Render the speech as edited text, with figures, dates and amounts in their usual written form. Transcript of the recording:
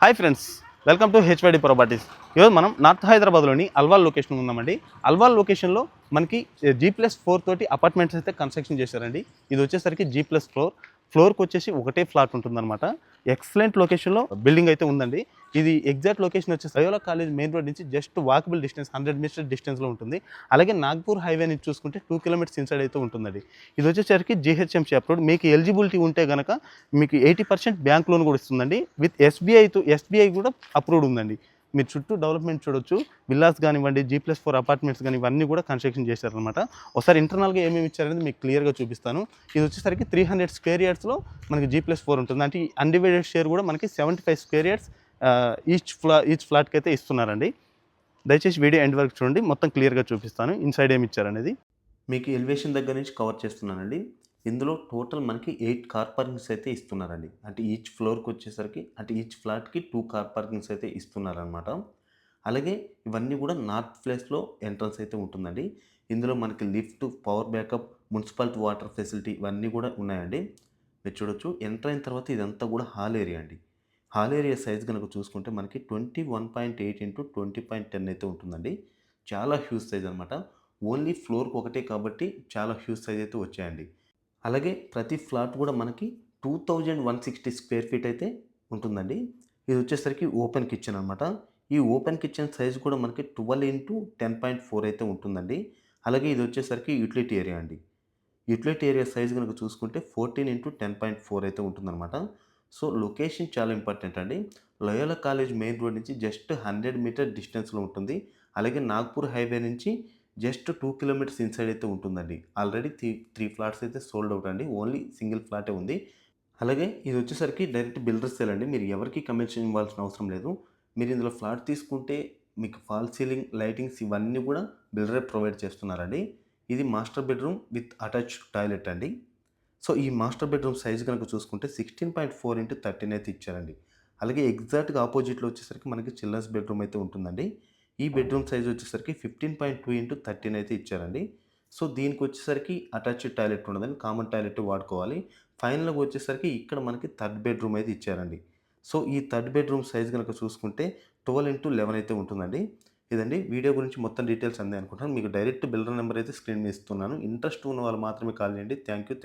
Hi friends, welcome to HYD properties. ఈరోజు మనం north హైదరాబాద్లోని అల్వాల్ లొకేషన్ ఉన్నామండి. అల్వాల్ లొకేషన్లో మనకి G+4 తోటి అపార్ట్మెంట్స్ అయితే కన్స్ట్రక్షన్ చేశారండి. ఇది వచ్చేసరికి G+4 ఫ్లోర్కి వచ్చేసి ఒకటే ఫ్లాట్ ఉంటుందన్నమాట. ఎక్సలెంట్ లొకేషన్లో బిల్డింగ్ అయితే ఉందండి. ఇది ఎగ్జాక్ట్ లొకేషన్ వచ్చేసి లయోలా కాలేజ్ మెయిన్ రోడ్ నుంచి జస్ట్ వాకబుల్ డిస్టెన్స్ 100 మీటర్స్ డిస్టెన్స్లో ఉంటుంది. అలాగే నాగ్పూర్ హైవే నుంచి చూసుకుంటే 2 కిలోమీటర్స్ ఇన్సైడ్ అయితే ఉంటుందండి. ఇది వచ్చేసరికి GHMC అప్రూవ్డ్. మీకు ఎలిజిబిలిటీ ఉంటే కనుక మీకు 80% బ్యాంక్ లోన్ కూడా ఇస్తుందండి. విత్ ఎస్బీఐ కూడా అప్రూవ్డ్ ఉందండి. మీరు చుట్టూ డెవలప్మెంట్ చూడొచ్చు. విల్లాస్ కానివ్వండి, G+4 అపార్ట్మెంట్స్ కానీ ఇవన్నీ కూడా కన్స్ట్రక్షన్ చేశారనమాట. ఒకసారి ఇంటర్నల్గా ఏమేమి ఇచ్చారనేది మీకు క్లియర్గా చూపిస్తాను. ఇది వచ్చేసరికి 300 స్క్వేర్ యార్డ్స్లో మనకి G+4 ఉంటుంది. అంటే అన్డివైడెడ్ షేర్ కూడా మనకి 75 స్క్వేర్ యార్డ్స్ ఈచ్ ఫ్లాట్కి అయితే ఇస్తున్నారండి. దయచేసి వీడియో ఎండ్ వరకు చూడండి, మొత్తం క్లియర్గా చూపిస్తాను ఇన్సైడ్ ఏమి ఇచ్చారనేది. మీకు ఎలివేషన్ దగ్గర నుంచి కవర్ చేస్తున్నానండి. ఇందులో టోటల్ మనకి 8 కార్ పార్కింగ్స్ అయితే ఇస్తున్నారండి. అంటే ఈచ్ ఫ్లోర్కి వచ్చేసరికి అంటే ఈచ్ ఫ్లాట్కి 2 కార్ పార్కింగ్స్ అయితే ఇస్తున్నారనమాట. అలాగే ఇవన్నీ కూడా నార్త్ ఫేస్లో ఎంట్రన్స్ అయితే ఉంటుందండి. ఇందులో మనకి lift, power backup, municipality water facility ఇవన్నీ కూడా ఉన్నాయండి. మీరు చూడొచ్చు. ఎంటర్ అయిన తర్వాత ఇదంతా కూడా హాల్ ఏరియా అండి. హాల్ ఏరియా సైజ్ కనుక చూసుకుంటే మనకి 21.8 ఇంటూ 20.10 అయితే ఉంటుందండి. చాలా హ్యూజ్ సైజ్ అనమాట. ఓన్లీ ఫ్లోర్కి ఒకటే కాబట్టి చాలా హ్యూజ్ సైజ్ అయితే వచ్చాయండి. అలాగే ప్రతి ఫ్లాట్ కూడా మనకి 2160 స్క్వేర్ ఫీట్ అయితే ఉంటుందండి. ఇది వచ్చేసరికి ఓపెన్ కిచెన్ అనమాట. ఈ ఓపెన్ కిచెన్ సైజ్ కూడా మనకి 12 ఇంటూ 10.4 అయితే ఉంటుందండి. అలాగే ఇది వచ్చేసరికి యూటిలిటీ ఏరియా అండి. యూటిలిటీ ఏరియా సైజ్ కనుక చూసుకుంటే 14 ఇంటూ 10.4 అయితే ఉంటుందన్నమాట. సో లొకేషన్ చాలా ఇంపార్టెంట్ అండి. లయోలా కాలేజ్ మెయిన్ రోడ్ నుంచి జస్ట్ 100 మీటర్ డిస్టెన్స్లో ఉంటుంది. అలాగే నాగ్పూర్ హైవే నుంచి జస్ట్ 2 కిలోమీటర్స్ ఇన్సైడ్ అయితే ఉంటుందండి. ఆల్రెడీ త్రీ ఫ్లాట్స్ అయితే సోల్డ్ అవుట్ అండి. ఓన్లీ సింగిల్ ఫ్లాటే ఉంది. అలాగే ఇది వచ్చేసరికి డైరెక్ట్ బిల్డర్ సేల్ అండి. మీరు ఎవరికి కమిషన్ ఇవ్వాల్సిన అవసరం లేదు. మీరు ఇందులో ఫ్లాట్ తీసుకుంటే మీకు ఫాల్ సీలింగ్, లైటింగ్స్ ఇవన్నీ కూడా బిల్డరే ప్రొవైడ్ చేస్తున్నారండి. ఇది master bedroom with attached toilet అండి. సో ఈ మాస్టర్ బెడ్రూమ్ సైజ్ కనుక చూసుకుంటే 16.4 ఇంటూ 13 అయితే ఇచ్చారండి. అలాగే ఎగ్జాక్ట్గా ఆపోజిట్లో వచ్చేసరికి మనకి చిల్డ్రన్స్ బెడ్రూమ్ అయితే ఉంటుందండి. ఈ బెడ్రూమ్ సైజ్ వచ్చేసరికి 15.2 ఇంటూ 13 అయితే ఇచ్చారండి. సో దీనికి వచ్చేసరికి అటాచ్డ్ టాయిలెట్ ఉండదండి, కామన్ టాయిలెట్ వాడుకోవాలి. ఫైనల్గా వచ్చేసరికి ఇక్కడ మనకి థర్డ్ బెడ్రూమ్ అయితే ఇచ్చారండి. సో ఈ థర్డ్ బెడ్రూమ్ సైజ్ కనుక చూసుకుంటే 12 ఇంటూ 11 అయితే ఉంటుందండి. ఇదండి వీడియో గురించి మొత్తం డీటెయిల్స్ అందే అనుకుంటున్నాను. మీకు డైరెక్ట్ బిల్డర్ నెంబర్ అయితే స్క్రీన్ మీద ఇస్తున్నాను. ఇంట్రెస్ట్ ఉన్న వాళ్ళు మాత్రమే కాల్ చేయండి. Thank you.